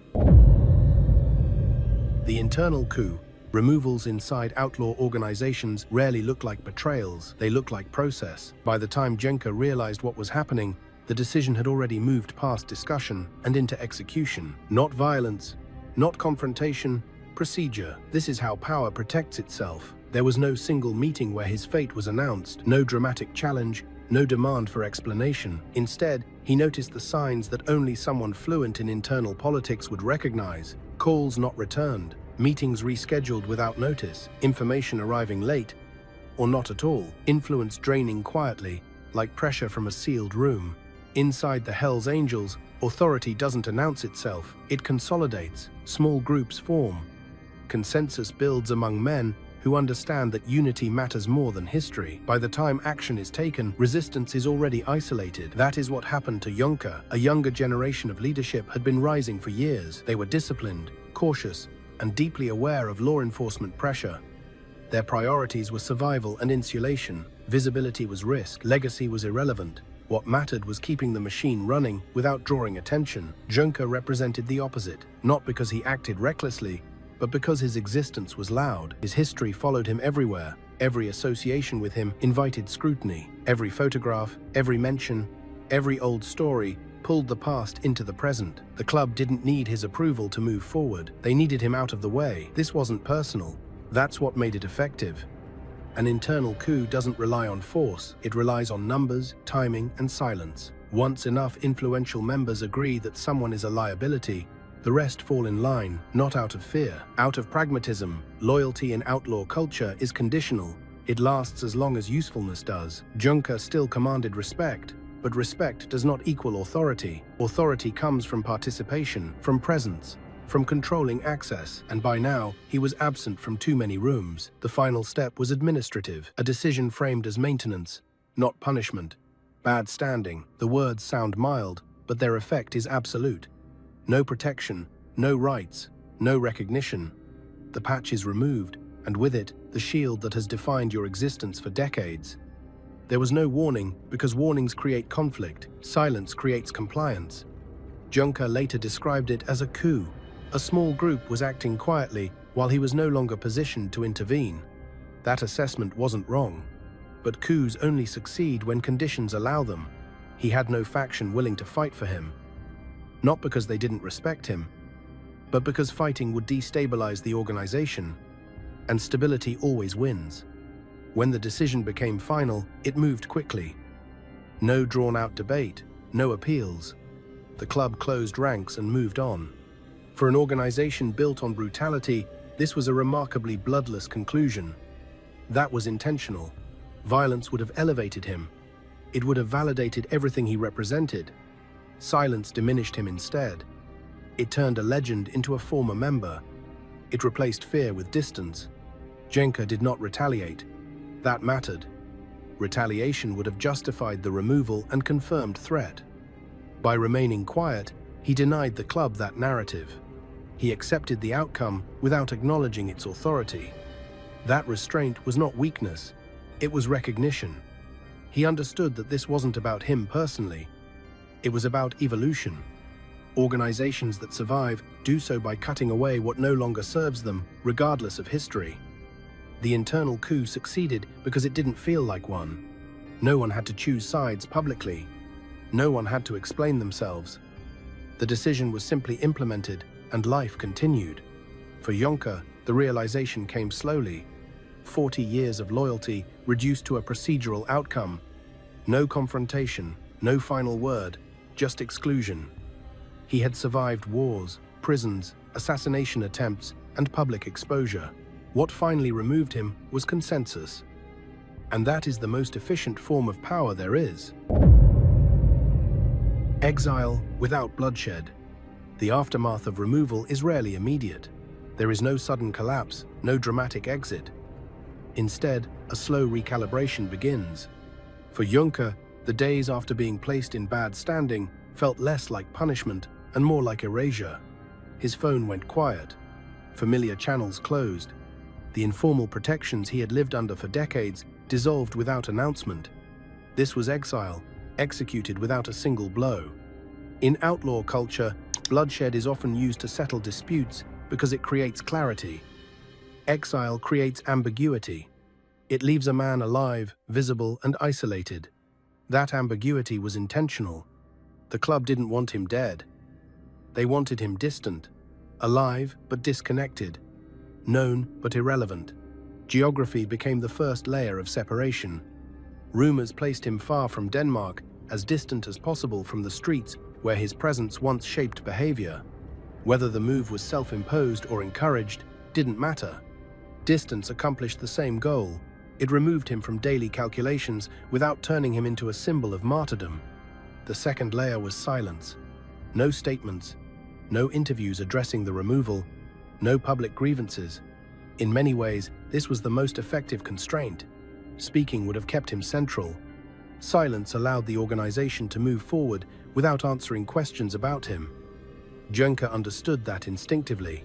The internal coup. Removals inside outlaw organizations rarely look like betrayals, they look like process. By the time Jenka realized what was happening, the decision had already moved past discussion and into execution. Not violence, not confrontation, procedure. This is how power protects itself. There was no single meeting where his fate was announced, no dramatic challenge, no demand for explanation. Instead, he noticed the signs that only someone fluent in internal politics would recognize. Calls not returned, meetings rescheduled without notice, information arriving late, or not at all, influence draining quietly, like pressure from a sealed room. Inside the Hells Angels, authority doesn't announce itself, it consolidates. Small groups form. Consensus builds among men who understand that unity matters more than history. By the time action is taken, resistance is already isolated. That is what happened to Jonker. A younger generation of leadership had been rising for years. They were disciplined, cautious, and deeply aware of law enforcement pressure. Their priorities were survival and insulation. Visibility was risk. Legacy was irrelevant. What mattered was keeping the machine running without drawing attention. Jonker represented the opposite, not because he acted recklessly, but because his existence was loud. His history followed him everywhere. Every association with him invited scrutiny. Every photograph, every mention, every old story pulled the past into the present. The club didn't need his approval to move forward. They needed him out of the way. This wasn't personal. That's what made it effective. An internal coup doesn't rely on force. It relies on numbers, timing, and silence. Once enough influential members agree that someone is a liability, the rest fall in line, not out of fear, out of pragmatism. Loyalty in outlaw culture is conditional. It lasts as long as usefulness does. Jonker still commanded respect, but respect does not equal authority. Authority comes from participation, from presence, from controlling access, and by now, he was absent from too many rooms. The final step was administrative, a decision framed as maintenance, not punishment. Bad standing. The words sound mild, but their effect is absolute. No protection, no rights, no recognition. The patch is removed, and with it, the shield that has defined your existence for decades. There was no warning, because warnings create conflict, silence creates compliance. Jonker later described it as a coup. A small group was acting quietly while he was no longer positioned to intervene. That assessment wasn't wrong. But coups only succeed when conditions allow them. He had no faction willing to fight for him. Not because they didn't respect him, but because fighting would destabilize the organization, and stability always wins. When the decision became final, it moved quickly. No drawn-out debate, no appeals. The club closed ranks and moved on. For an organization built on brutality, this was a remarkably bloodless conclusion. That was intentional. Violence would have elevated him. It would have validated everything he represented. Silence diminished him instead. It turned a legend into a former member. It replaced fear with distance. Jenka did not retaliate. That mattered. Retaliation would have justified the removal and confirmed threat. By remaining quiet, he denied the club that narrative. He accepted the outcome without acknowledging its authority. That restraint was not weakness, it was recognition. He understood that this wasn't about him personally. It was about evolution. Organizations that survive do so by cutting away what no longer serves them, regardless of history. The internal coup succeeded because it didn't feel like one. No one had to choose sides publicly. No one had to explain themselves. The decision was simply implemented, and life continued. For Jonker, the realization came slowly. 40 years of loyalty reduced to a procedural outcome. No confrontation, no final word, just exclusion. He had survived wars, prisons, assassination attempts, and public exposure. What finally removed him was consensus. And that is the most efficient form of power there is. Exile without bloodshed. The aftermath of removal is rarely immediate. There is no sudden collapse, no dramatic exit. Instead, a slow recalibration begins. For Jonker, the days after being placed in bad standing felt less like punishment and more like erasure. His phone went quiet. Familiar channels closed. The informal protections he had lived under for decades dissolved without announcement. This was exile, executed without a single blow. In outlaw culture, bloodshed is often used to settle disputes because it creates clarity. Exile creates ambiguity. It leaves a man alive, visible, and isolated. That ambiguity was intentional. The club didn't want him dead. They wanted him distant, alive but disconnected, known but irrelevant. Geography became the first layer of separation. Rumors placed him far from Denmark, as distant as possible from the streets where his presence once shaped behavior. Whether the move was self-imposed or encouraged didn't matter. Distance accomplished the same goal. It removed him from daily calculations without turning him into a symbol of martyrdom. The second layer was silence. No statements, no interviews addressing the removal, no public grievances. In many ways, this was the most effective constraint. Speaking would have kept him central. Silence allowed the organization to move forward without answering questions about him. Juncker understood that instinctively.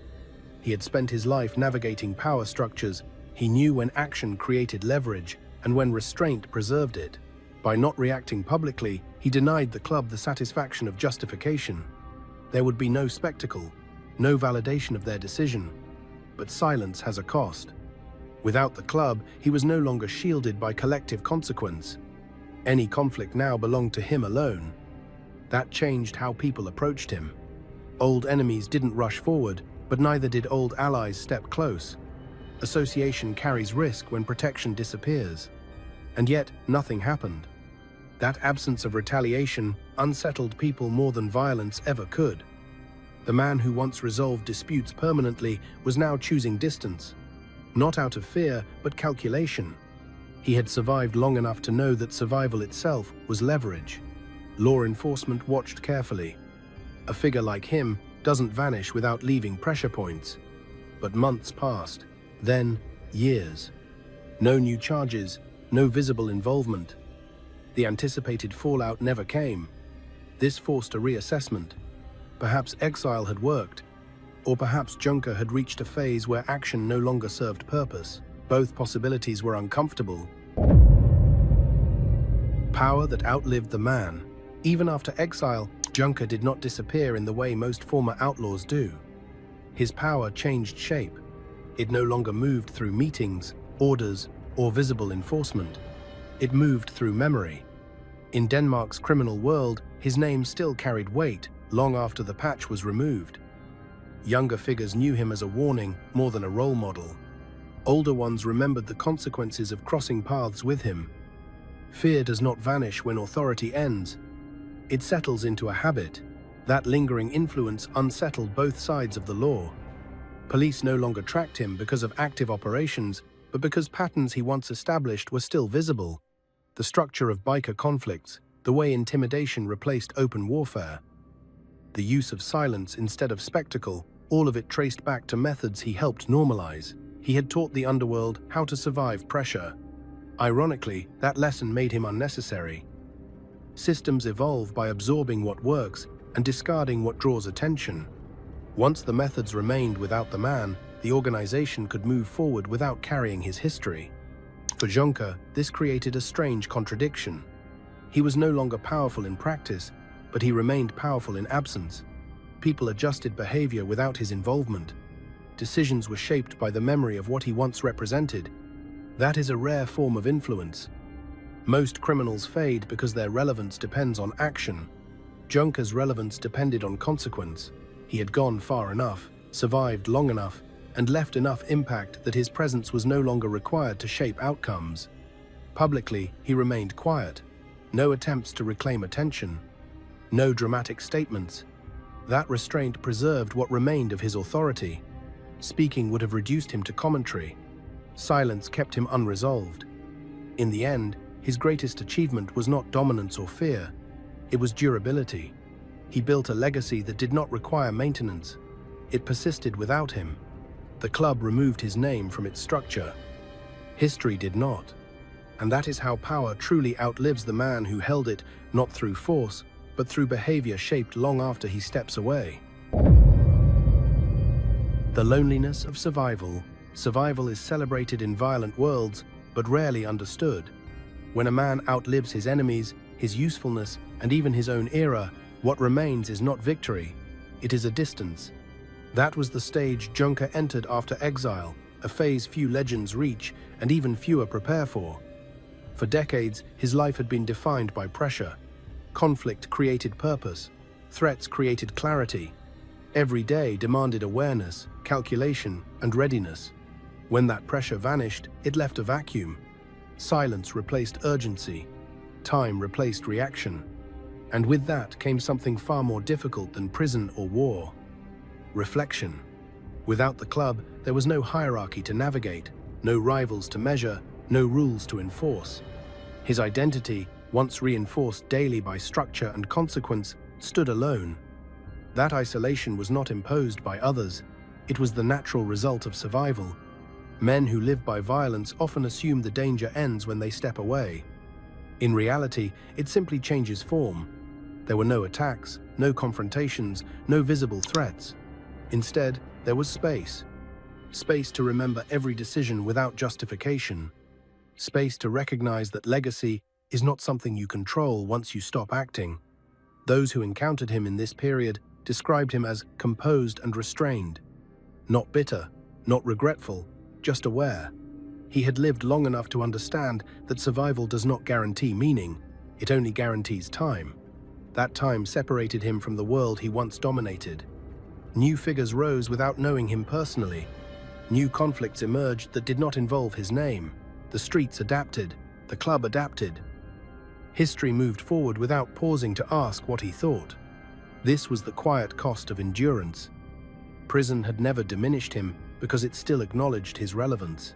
He had spent his life navigating power structures. He knew when action created leverage and when restraint preserved it. By not reacting publicly, he denied the club the satisfaction of justification. There would be no spectacle, no validation of their decision. But silence has a cost. Without the club, he was no longer shielded by collective consequence. Any conflict now belonged to him alone. That changed how people approached him. Old enemies didn't rush forward, but neither did old allies step close. Association carries risk when protection disappears. And yet, nothing happened. That absence of retaliation unsettled people more than violence ever could. The man who once resolved disputes permanently was now choosing distance. Not out of fear, but calculation. He had survived long enough to know that survival itself was leverage. Law enforcement watched carefully. A figure like him doesn't vanish without leaving pressure points. But months passed, then years. No new charges, no visible involvement. The anticipated fallout never came. This forced a reassessment. Perhaps exile had worked, or perhaps Juncker had reached a phase where action no longer served purpose. Both possibilities were uncomfortable. Power that outlived the man. Even after exile, Juncker did not disappear in the way most former outlaws do. His power changed shape. It no longer moved through meetings, orders, or visible enforcement. It moved through memory. In Denmark's criminal world, his name still carried weight long after the patch was removed. Younger figures knew him as a warning more than a role model. Older ones remembered the consequences of crossing paths with him. Fear does not vanish when authority ends. It settles into a habit. That lingering influence unsettled both sides of the law. Police no longer tracked him because of active operations, but because patterns he once established were still visible. The structure of biker conflicts, the way intimidation replaced open warfare. The use of silence instead of spectacle, all of it traced back to methods he helped normalize. He had taught the underworld how to survive pressure. Ironically, that lesson made him unnecessary. Systems evolve by absorbing what works and discarding what draws attention. Once the methods remained without the man, the organization could move forward without carrying his history. For Juncker, this created a strange contradiction. He was no longer powerful in practice, but he remained powerful in absence. People adjusted behavior without his involvement. Decisions were shaped by the memory of what he once represented. That is a rare form of influence. Most criminals fade because their relevance depends on action. Juncker's relevance depended on consequence. He had gone far enough, survived long enough, and left enough impact that his presence was no longer required to shape outcomes. Publicly, he remained quiet. No attempts to reclaim attention. No dramatic statements. That restraint preserved what remained of his authority. Speaking would have reduced him to commentary. Silence kept him unresolved. In the end, his greatest achievement was not dominance or fear. It was durability. He built a legacy that did not require maintenance. It persisted without him. The club removed his name from its structure. History did not. And that is how power truly outlives the man who held it, not through force, but through behavior shaped long after he steps away. The loneliness of survival. Survival is celebrated in violent worlds, but rarely understood. When a man outlives his enemies, his usefulness, and even his own era, what remains is not victory, it is a distance. That was the stage Junker entered after Exile, a phase few legends reach and even fewer prepare for. For decades, his life had been defined by pressure. Conflict created purpose. Threats created clarity. Every day demanded awareness, calculation, and readiness. When that pressure vanished, it left a vacuum. Silence replaced urgency. Time replaced reaction. And with that came something far more difficult than prison or war. Reflection. Without the club, there was no hierarchy to navigate, no rivals to measure, no rules to enforce. His identity, once reinforced daily by structure and consequence, stood alone. That isolation was not imposed by others, it was the natural result of survival. Men who live by violence often assume the danger ends when they step away. In reality, it simply changes form. There were no attacks, no confrontations, no visible threats. Instead, there was space. Space to remember every decision without justification. Space to recognize that legacy is not something you control once you stop acting. Those who encountered him in this period described him as composed and restrained. Not bitter, not regretful, just aware. He had lived long enough to understand that survival does not guarantee meaning, it only guarantees time. That time separated him from the world he once dominated. New figures rose without knowing him personally. New conflicts emerged that did not involve his name. The streets adapted, the club adapted. History moved forward without pausing to ask what he thought. This was the quiet cost of endurance. Prison had never diminished him because it still acknowledged his relevance.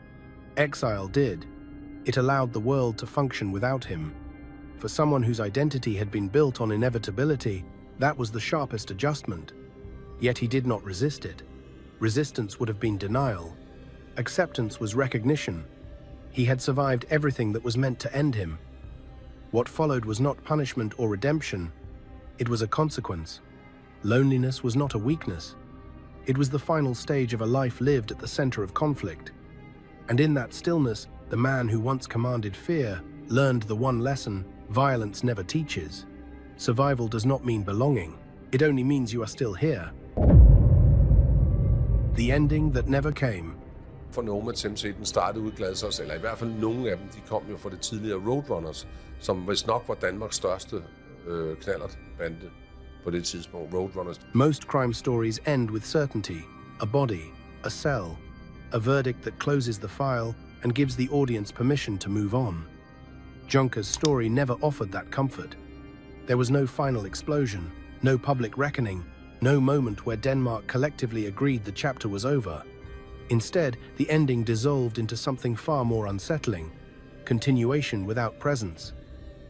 Exile did. It allowed the world to function without him. For someone whose identity had been built on inevitability, that was the sharpest adjustment. Yet he did not resist it. Resistance would have been denial. Acceptance was recognition. He had survived everything that was meant to end him. What followed was not punishment or redemption. It was a consequence. Loneliness was not a weakness. It was the final stage of a life lived at the center of conflict. And in that stillness, the man who once commanded fear learned the one lesson violence never teaches. Survival does not mean belonging. It only means you are still here. The ending that never came. For Nomads-MC'en startede udgladelse, eller i hvert fald nogle af dem, de kom jo fra det tidligere Roadrunners, som vist nok var Danmarks største knallertbande på det tidspunkt, Roadrunners. Most crime stories end with certainty, a body, a cell, a verdict that closes the file and gives the audience permission to move on. Junker's story never offered that comfort. There was no final explosion, no public reckoning, no moment where Denmark collectively agreed the chapter was over. Instead, the ending dissolved into something far more unsettling, continuation without presence.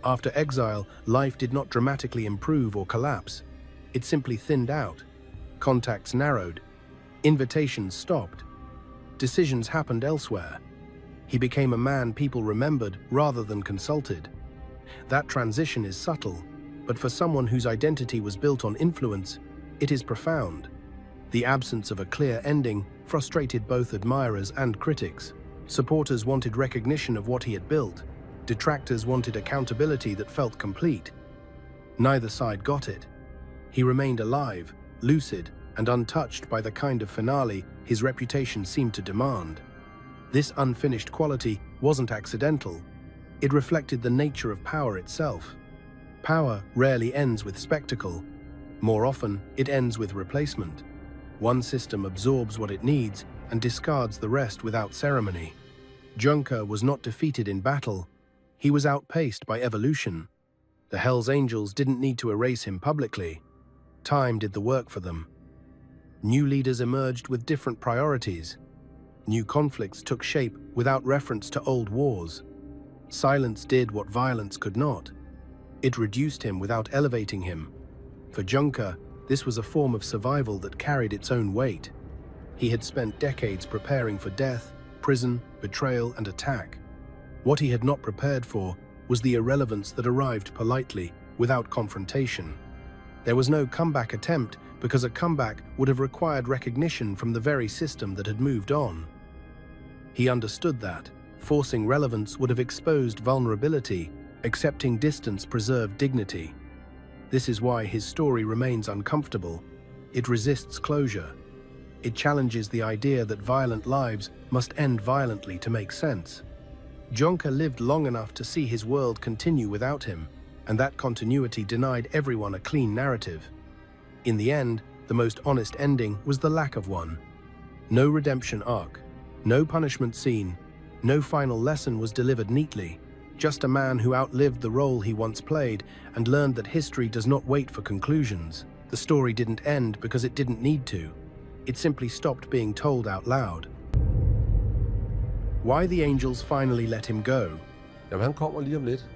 After Exile, life did not dramatically improve or collapse. It simply thinned out. Contacts narrowed. Invitations stopped. Decisions happened elsewhere. He became a man people remembered rather than consulted. That transition is subtle, but for someone whose identity was built on influence, it is profound. The absence of a clear ending frustrated both admirers and critics. Supporters wanted recognition of what he had built. Detractors wanted accountability that felt complete. Neither side got it. He remained alive, lucid, and untouched by the kind of finale his reputation seemed to demand. This unfinished quality wasn't accidental. It reflected the nature of power itself. Power rarely ends with spectacle. More often, it ends with replacement. One system absorbs what it needs and discards the rest without ceremony. Junker was not defeated in battle. He was outpaced by evolution. The Hell's Angels didn't need to erase him publicly. Time did the work for them. New leaders emerged with different priorities. New conflicts took shape without reference to old wars. Silence did what violence could not. It reduced him without elevating him. For Junker, this was a form of survival that carried its own weight. He had spent decades preparing for death, prison, betrayal, and attack. What he had not prepared for was the irrelevance that arrived politely, without confrontation. There was no comeback attempt, because a comeback would have required recognition from the very system that had moved on. He understood that forcing relevance would have exposed vulnerability, accepting distance preserved dignity. This is why his story remains uncomfortable. It resists closure. It challenges the idea that violent lives must end violently to make sense. Jonker lived long enough to see his world continue without him, and that continuity denied everyone a clean narrative. In the end, the most honest ending was the lack of one. No redemption arc, no punishment scene, no final lesson was delivered neatly. Just a man who outlived the role he once played and learned that history does not wait for conclusions. The story didn't end because it didn't need to. It simply stopped being told out loud. Why the angels finally let him go. Jamen, han kommer lige om lidt.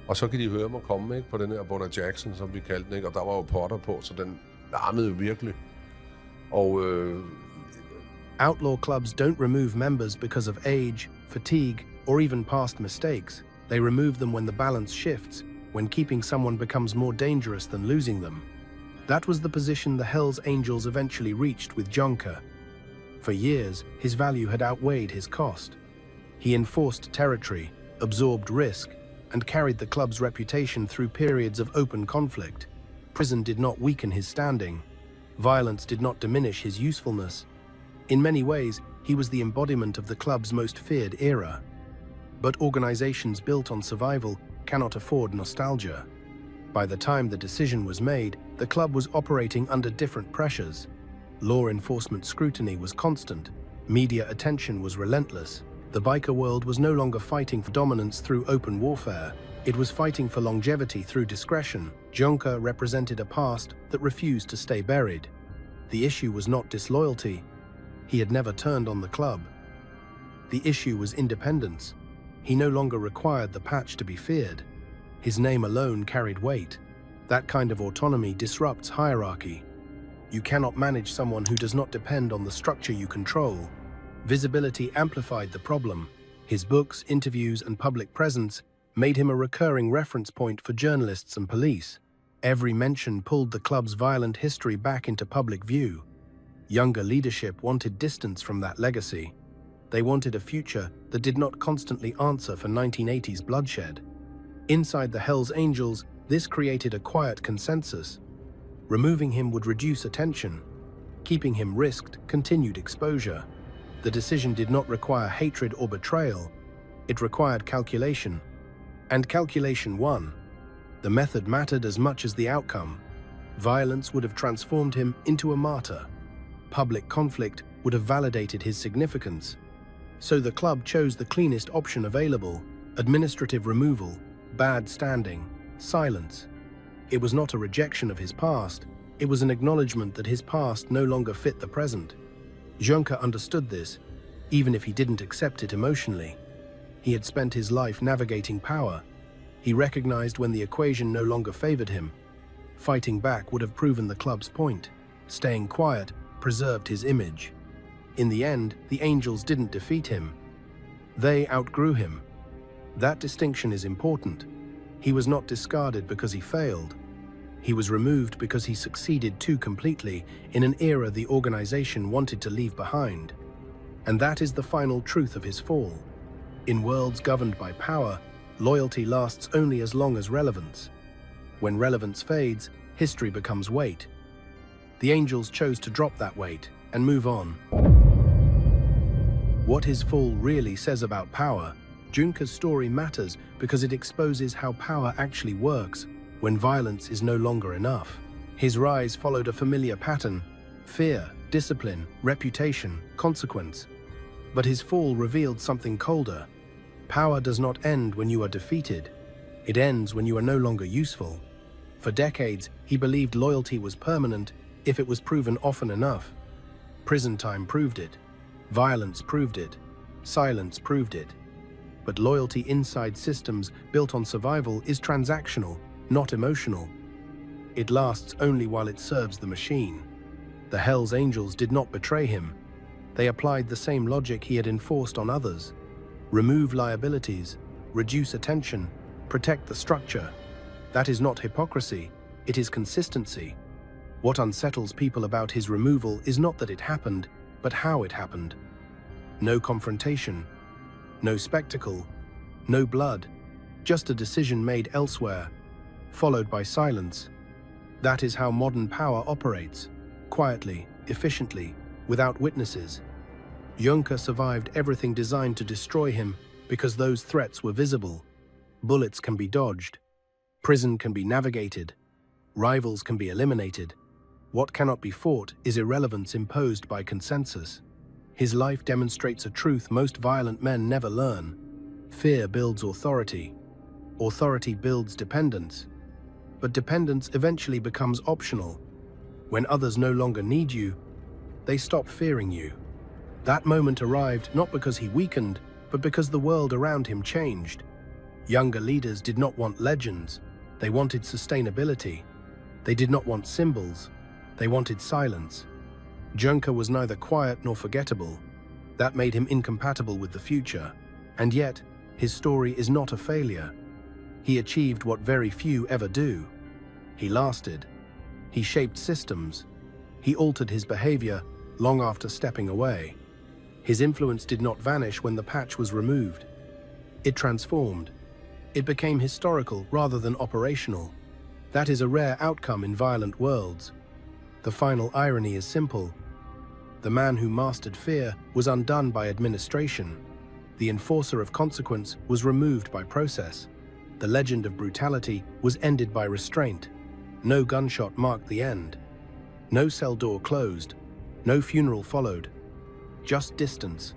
Og så kan de høre mig komme, ikke, på den her Bonner Jackson, som vi kaldte den, ikke? Og der var jo potter på, så den larmede jo virkelig. Og Outlaw clubs don't remove members because of age, fatigue, or even past mistakes. They remove them when the balance shifts, when keeping someone becomes more dangerous than losing them. That was the position the Hells Angels eventually reached with Jonker. For years, his value had outweighed his cost. He enforced territory, absorbed risk, and carried the club's reputation through periods of open conflict. Prison did not weaken his standing. Violence did not diminish his usefulness. In many ways, he was the embodiment of the club's most feared era. But organizations built on survival cannot afford nostalgia. By the time the decision was made, the club was operating under different pressures. Law enforcement scrutiny was constant. Media attention was relentless. The biker world was no longer fighting for dominance through open warfare. It was fighting for longevity through discretion. Jonker represented a past that refused to stay buried. The issue was not disloyalty. He had never turned on the club. The issue was independence. He no longer required the patch to be feared. His name alone carried weight. That kind of autonomy disrupts hierarchy. You cannot manage someone who does not depend on the structure you control. Visibility amplified the problem. His books, interviews, and public presence made him a recurring reference point for journalists and police. Every mention pulled the club's violent history back into public view. Younger leadership wanted distance from that legacy. They wanted a future that did not constantly answer for 1980s bloodshed. Inside the Hells Angels, this created a quiet consensus. Removing him would reduce attention. Keeping him risked continued exposure. The decision did not require hatred or betrayal. It required calculation. And calculation won. The method mattered as much as the outcome. Violence would have transformed him into a martyr. Public conflict would have validated his significance. So the club chose the cleanest option available: administrative removal, bad standing, silence. It was not a rejection of his past, it was an acknowledgement that his past no longer fit the present. Jonker understood this, even if he didn't accept it emotionally. He had spent his life navigating power. He recognized when the equation no longer favored him. Fighting back would have proven the club's point. Staying quiet preserved his image. In the end, the Angels didn't defeat him. They outgrew him. That distinction is important. He was not discarded because he failed. He was removed because he succeeded too completely in an era the organization wanted to leave behind. And that is the final truth of his fall. In worlds governed by power, loyalty lasts only as long as relevance. When relevance fades, history becomes weight. The Angels chose to drop that weight and move on. What his fall really says about power, Jonker's story matters because it exposes how power actually works when violence is no longer enough. His rise followed a familiar pattern: fear, discipline, reputation, consequence. But his fall revealed something colder. Power does not end when you are defeated. It ends when you are no longer useful. For decades, he believed loyalty was permanent if it was proven often enough. Prison time proved it. Violence proved it. Silence proved it. But loyalty inside systems built on survival is transactional, not emotional. It lasts only while it serves the machine. The Hells Angels did not betray him. They applied the same logic he had enforced on others. Remove liabilities, reduce attention, protect the structure. That is not hypocrisy, it is consistency. What unsettles people about his removal is not that it happened, but how it happened. No confrontation, no spectacle, no blood, just a decision made elsewhere, followed by silence. That is how modern power operates, quietly, efficiently, without witnesses. Juncker survived everything designed to destroy him because those threats were visible. Bullets can be dodged, prison can be navigated, rivals can be eliminated. What cannot be fought is irrelevance imposed by consensus. His life demonstrates a truth most violent men never learn. Fear builds authority. Authority builds dependence. But dependence eventually becomes optional. When others no longer need you, they stop fearing you. That moment arrived not because he weakened, but because the world around him changed. Younger leaders did not want legends. They wanted sustainability. They did not want symbols. They wanted silence. Juncker was neither quiet nor forgettable. That made him incompatible with the future. And yet, his story is not a failure. He achieved what very few ever do. He lasted. He shaped systems. He altered his behavior long after stepping away. His influence did not vanish when the patch was removed. It transformed. It became historical rather than operational. That is a rare outcome in violent worlds. The final irony is simple. The man who mastered fear was undone by administration. The enforcer of consequence was removed by process. The legend of brutality was ended by restraint. No gunshot marked the end. No cell door closed. No funeral followed. Just distance.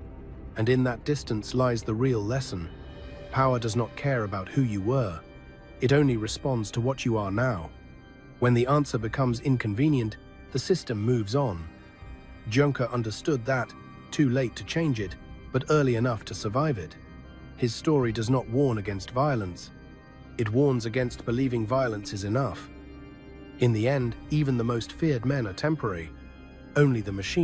And in that distance lies the real lesson. Power does not care about who you were. It only responds to what you are now. When the answer becomes inconvenient, the system moves on. Juncker understood that, too late to change it, but early enough to survive it. His story does not warn against violence. It warns against believing violence is enough. In the end, even the most feared men are temporary. Only the machine